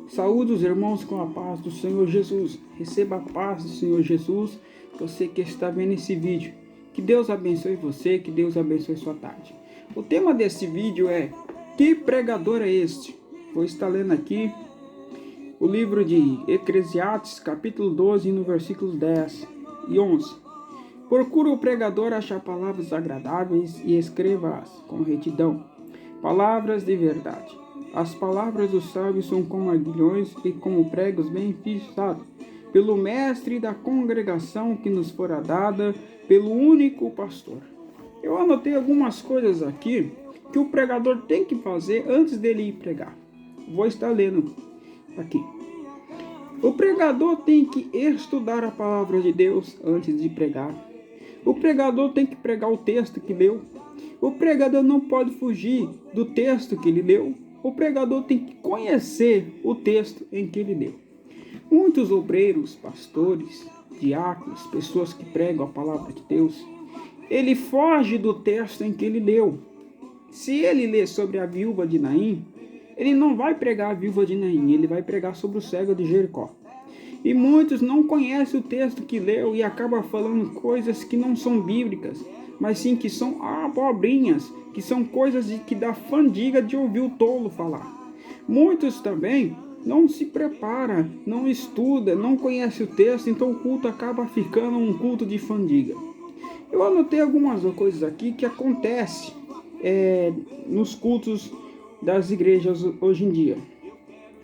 Saúde os irmãos com a paz do Senhor Jesus. Receba a paz do Senhor Jesus, você que está vendo esse vídeo. Que Deus abençoe você, que Deus abençoe sua tarde. O tema desse vídeo é: que pregador é este? Vou estar lendo aqui o livro de Eclesiastes, capítulo 12, no versículos 10 e 11. Procura o pregador achar palavras agradáveis e escreva-as com retidão, palavras de verdade. As palavras dos sábios são como aguilhões e como pregos bem fixados, pelo mestre da congregação que nos fora dada, pelo único pastor. Eu anotei algumas coisas aqui que o pregador tem que fazer antes dele ir pregar. Vou estar lendo aqui. O pregador tem que estudar a palavra de Deus antes de pregar. O pregador tem que pregar o texto que leu. O pregador não pode fugir do texto que ele leu. O pregador tem que conhecer o texto em que ele leu. Muitos obreiros, pastores, diáconos, pessoas que pregam a palavra de Deus, ele foge do texto em que ele leu. Se ele lê sobre a viúva de Naim, ele não vai pregar a viúva de Naim, ele vai pregar sobre o cego de Jericó. E muitos não conhecem o texto que leu e acabam falando coisas que não são bíblicas, mas sim que são abobrinhas, que são coisas que dá fadiga de ouvir o tolo falar. Muitos também não se preparam, não estudam, não conhecem o texto, então o culto acaba ficando um culto de fadiga. Eu anotei algumas coisas aqui que acontecem nos cultos das igrejas hoje em dia.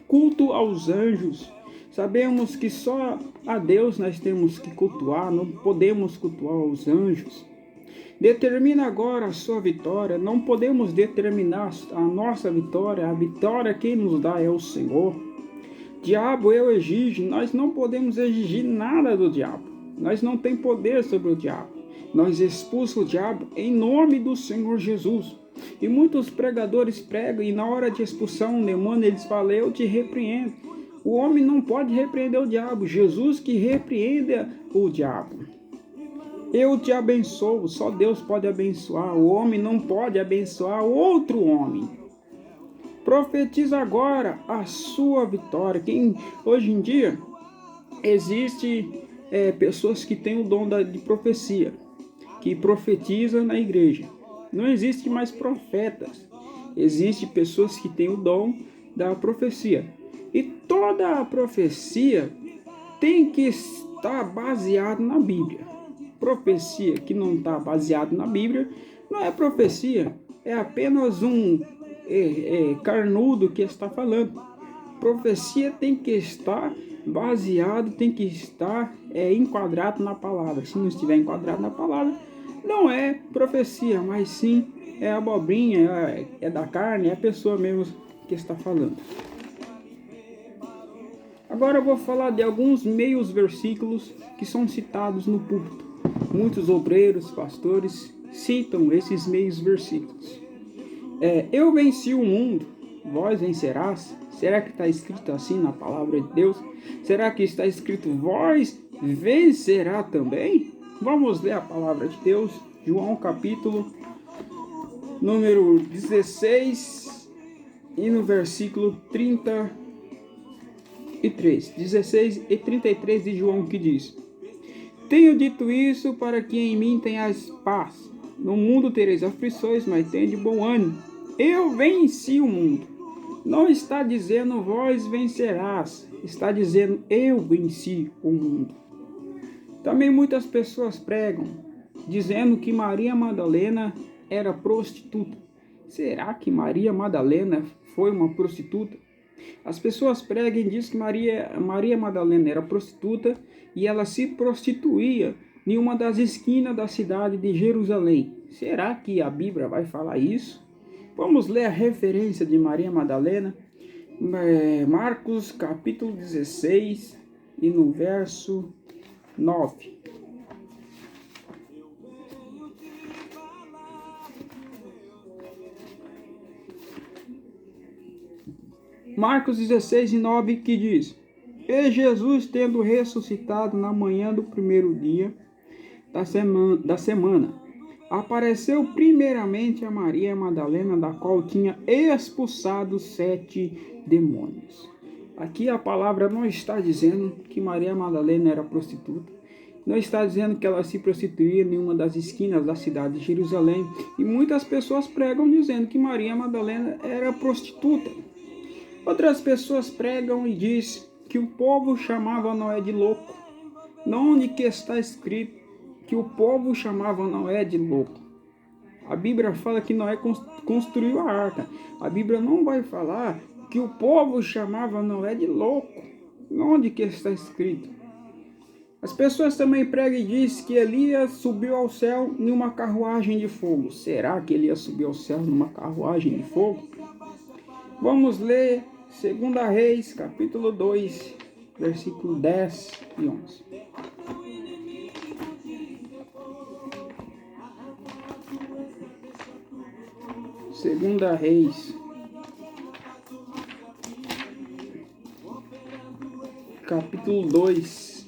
Culto aos anjos. Sabemos que só a Deus nós temos que cultuar, não podemos cultuar os anjos. Determina agora a sua vitória, não podemos determinar a nossa vitória, a vitória quem nos dá é o Senhor. Diabo eu exijo, nós não podemos exigir nada do diabo, nós não temos poder sobre o diabo, nós expulsamos o diabo em nome do Senhor Jesus. E muitos pregadores pregam e na hora de expulsar um demônio eles falam: eu te repreendo. O homem não pode repreender o diabo, Jesus que repreende o diabo. Eu te abençoo, só Deus pode abençoar, o homem não pode abençoar outro homem. Profetiza agora a sua vitória. Hoje em dia, existe pessoas que têm o dom de profecia, que profetizam na igreja. Não existe mais profetas, existe pessoas que têm o dom da profecia. E toda a profecia tem que estar baseada na Bíblia. Profecia que não está baseada na Bíblia não é profecia, é apenas um carnudo que está falando. Profecia tem que estar baseado, tem que estar enquadrado na palavra. Se não estiver enquadrado na palavra, não é profecia, mas sim é abobrinha, é da carne, é a pessoa mesmo que está falando. Agora eu vou falar de alguns meios versículos que são citados no púlpito. Muitos obreiros, pastores citam esses meios versículos. Eu venci o mundo, vós vencerás. Será que está escrito assim na palavra de Deus? Será que está escrito vós vencerá também? Vamos ler a palavra de Deus, João capítulo número 16 e no versículo 33. 16 e 33 de João, que diz: tenho dito isso para que em mim tenhas paz. No mundo tereis aflições, mas tende bom ânimo. Eu venci o mundo. Não está dizendo vós vencerás, está dizendo eu venci o mundo. Também muitas pessoas pregam, dizendo que Maria Madalena era prostituta. Será que Maria Madalena foi uma prostituta? As pessoas pregam e dizem que Maria Madalena era prostituta e ela se prostituía em uma das esquinas da cidade de Jerusalém. Será que a Bíblia vai falar isso? Vamos ler a referência de Maria Madalena, Marcos capítulo 16 e no verso 9. Marcos 16 e 9, que diz: e Jesus, tendo ressuscitado na manhã do primeiro dia da semana, apareceu primeiramente a Maria Madalena, da qual tinha expulsado 7 demônios. Aqui a palavra não está dizendo que Maria Madalena era prostituta. Não está dizendo que ela se prostituía em uma das esquinas da cidade de Jerusalém. E muitas pessoas pregam dizendo que Maria Madalena era prostituta. Outras pessoas pregam e dizem que o povo chamava Noé de louco. Não onde que está escrito que o povo chamava Noé de louco. A Bíblia fala que Noé construiu a arca. A Bíblia não vai falar que o povo chamava Noé de louco. Onde que está escrito? As pessoas também pregam e dizem que Elias subiu ao céu em uma carruagem de fogo. Será que Elias subiu ao céu numa carruagem de fogo? Vamos ler 2 Reis, capítulo 2, versículo 10 e 11. Segunda Reis, capítulo 2,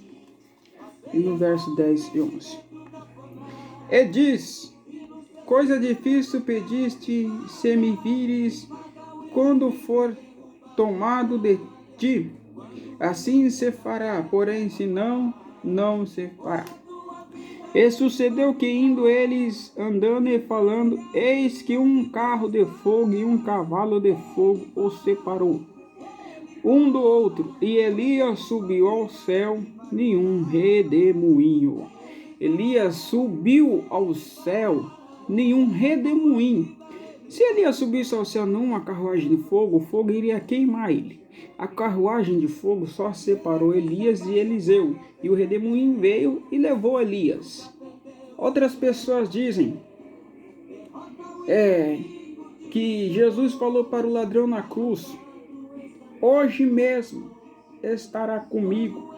e no verso 10 e 11. E diz: coisa difícil pediste, se me vires, quando for tomado de ti, assim se fará, porém se não, não se fará. E sucedeu que indo eles andando e falando, eis que um carro de fogo e um cavalo de fogo os separou um do outro, e Elias subiu ao céu nenhum redemoinho. Elias subiu ao céu nenhum redemoinho. Se Elias subisse ao céu numa carruagem de fogo, o fogo iria queimar ele. A carruagem de fogo só separou Elias e Eliseu, e o redemoinho veio e levou Elias. Outras pessoas dizem que Jesus falou para o ladrão na cruz: hoje mesmo estará comigo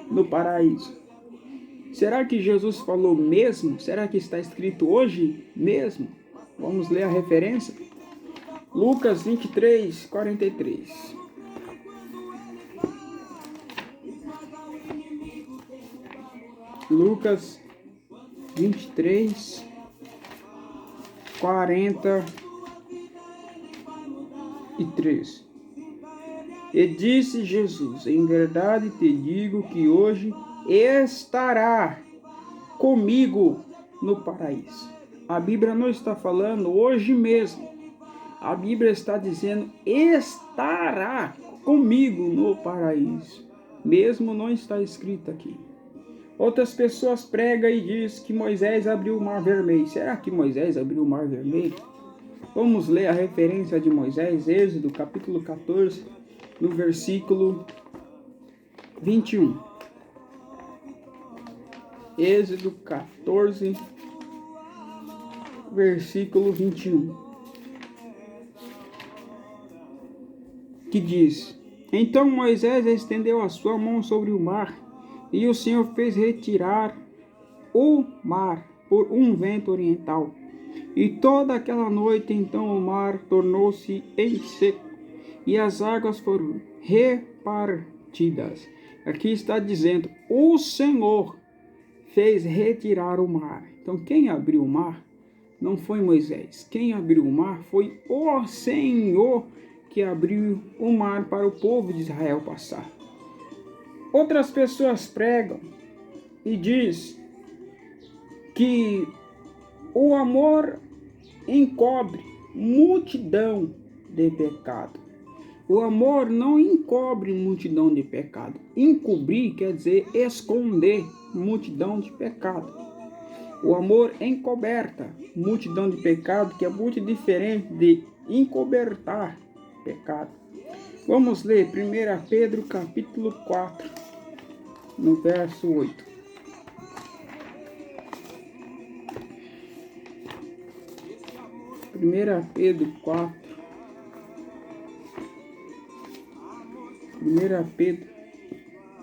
no paraíso. Será que Jesus falou mesmo? Será que está escrito hoje mesmo? Vamos ler a referência? Lucas 23, 43. Lucas 23, 43. E disse Jesus: em verdade te digo que hoje estará comigo no paraíso. A Bíblia não está falando hoje mesmo. A Bíblia está dizendo estará comigo no paraíso. Mesmo não está escrito aqui. Outras pessoas pregam e dizem que Moisés abriu o mar vermelho. Será que Moisés abriu o mar vermelho? Vamos ler a referência de Moisés, Êxodo capítulo 14, no versículo 21. Êxodo 14, versículo 21. Que diz: então Moisés estendeu a sua mão sobre o mar, e o Senhor fez retirar o mar por um vento oriental. E toda aquela noite, então, o mar tornou-se em seco, e as águas foram repartidas. Aqui está dizendo: o Senhor fez retirar o mar. Então, quem abriu o mar não foi Moisés. Quem abriu o mar foi o Senhor, que abriu o mar para o povo de Israel passar. Outras pessoas pregam e diz que o amor encobre multidão de pecado. O amor não encobre multidão de pecado. Encobrir quer dizer esconder multidão de pecado. O amor encoberta multidão de pecado, que é muito diferente de encobertar pecado. Vamos ler 1 Pedro capítulo 4, no verso 8. 1 Pedro 4, 1 Pedro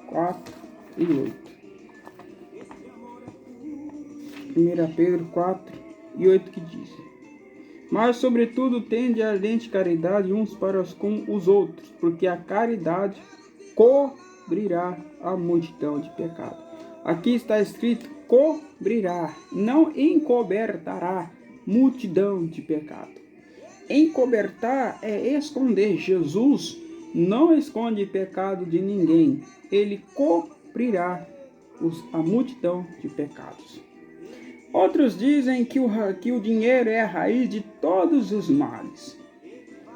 4 e 8. 1 Pedro 4 e 8 que diz: mas sobretudo tende ardente caridade uns para com os outros, porque a caridade cobrirá a multidão de pecado. Aqui está escrito cobrirá, não encobertará multidão de pecado. Encobertar é esconder. Jesus não esconde pecado de ninguém. Ele cobrirá a multidão de pecados. Outros dizem que o dinheiro é a raiz de todos os males.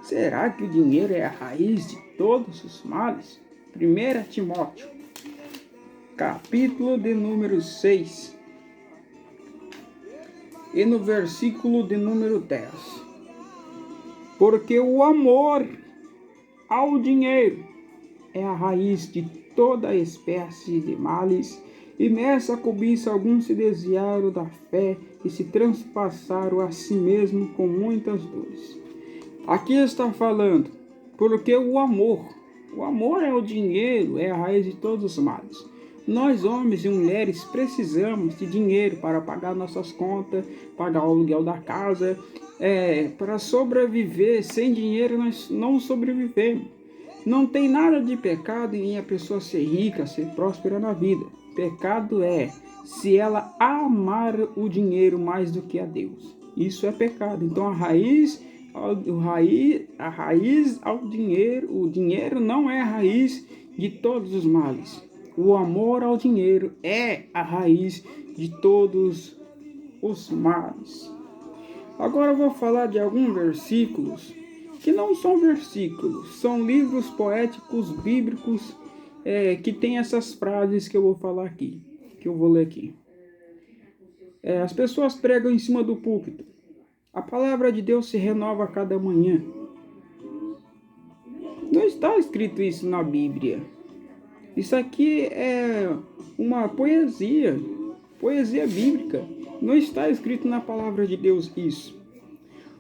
Será que o dinheiro é a raiz de todos os males? 1 Timóteo, capítulo de número 6, e no versículo de número 10. Porque o amor ao dinheiro é a raiz de toda espécie de males, e nessa cobiça alguns se desviaram da fé e se transpassaram a si mesmo com muitas dores. Aqui está falando, porque o amor é o dinheiro, é a raiz de todos os males. Nós, homens e mulheres, precisamos de dinheiro para pagar nossas contas, pagar o aluguel da casa, para sobreviver. Sem dinheiro nós não sobrevivemos. Não tem nada de pecado em a pessoa ser rica, ser próspera na vida. Pecado é se ela amar o dinheiro mais do que a Deus. Isso é pecado. Então a raiz ao dinheiro, o dinheiro não é a raiz de todos os males. O amor ao dinheiro é a raiz de todos os males. Agora eu vou falar de alguns versículos que não são versículos, são livros poéticos bíblicos que tem essas frases que eu vou falar aqui, que eu vou ler aqui. As pessoas pregam em cima do púlpito. A palavra de Deus se renova a cada manhã. Não está escrito isso na Bíblia. Isso aqui é uma poesia bíblica. Não está escrito na palavra de Deus isso.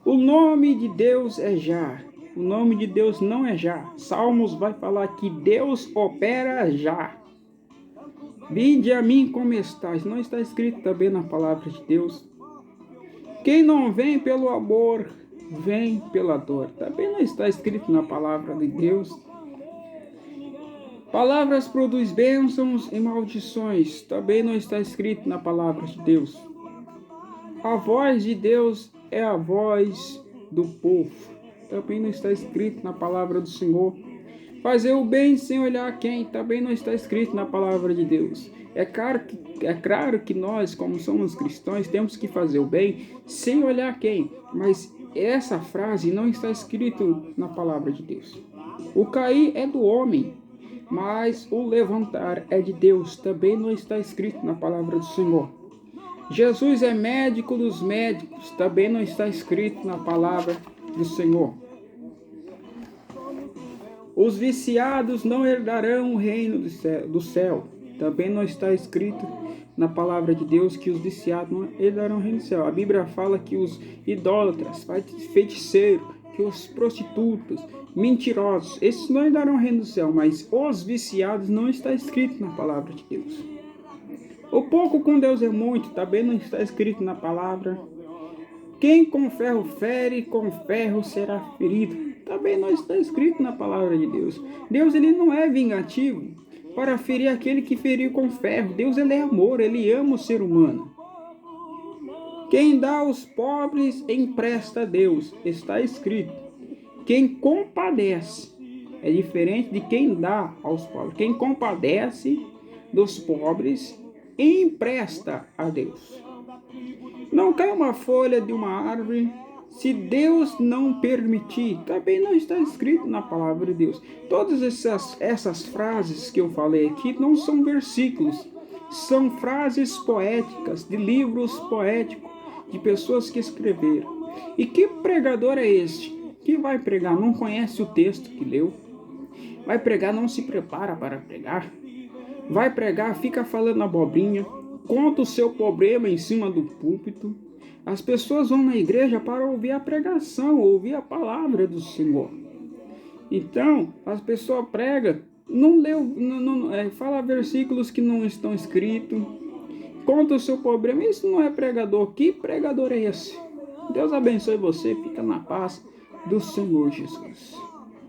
O nome de Deus é já. O nome de Deus não é já. Salmos vai falar que Deus opera já. Vinde a mim como estás. Não está escrito também na palavra de Deus. Quem não vem pelo amor, vem pela dor. Também não está escrito na palavra de Deus. Palavras produz bênçãos e maldições. Também não está escrito na palavra de Deus. A voz de Deus é a voz do povo. Também não está escrito na palavra do Senhor. Fazer o bem sem olhar quem. Também não está escrito na palavra de Deus. É claro que nós, como somos cristãos, temos que fazer o bem sem olhar quem. Mas essa frase não está escrita na palavra de Deus. O cair é do homem, mas o levantar é de Deus. Também não está escrito na palavra do Senhor. Jesus é médico dos médicos. Também não está escrito na palavra do Senhor. Os viciados não herdarão o reino do céu. Também não está escrito na palavra de Deus que os viciados não herdarão o reino do céu. A Bíblia fala que os idólatras, feiticeiros, que os prostitutos, mentirosos, esses não herdarão o reino do céu, mas os viciados não está escrito na palavra de Deus. O pouco com Deus é muito, também não está escrito na palavra. Quem com ferro fere, com ferro será ferido. Também não está escrito na palavra de Deus. Deus ele não é vingativo para ferir aquele que feriu com ferro. Deus ele é amor, ele ama o ser humano. Quem dá aos pobres empresta a Deus. Está escrito. Quem compadece é diferente de quem dá aos pobres. Quem compadece dos pobres empresta a Deus. Não cai uma folha de uma árvore se Deus não permitir. Também não está escrito na palavra de Deus. Todas essas frases que eu falei aqui não são versículos. São frases poéticas, de livros poéticos, de pessoas que escreveram. E que pregador é este? Que vai pregar, não conhece o texto que leu. Vai pregar, não se prepara para pregar. Vai pregar, fica falando abobrinha. Conta o seu problema em cima do púlpito. As pessoas vão na igreja para ouvir a pregação, ouvir a palavra do Senhor. Então, as pessoas pregam, fala versículos que não estão escritos, conta o seu problema. Isso não é pregador. Que pregador é esse? Deus abençoe você, fica na paz do Senhor Jesus.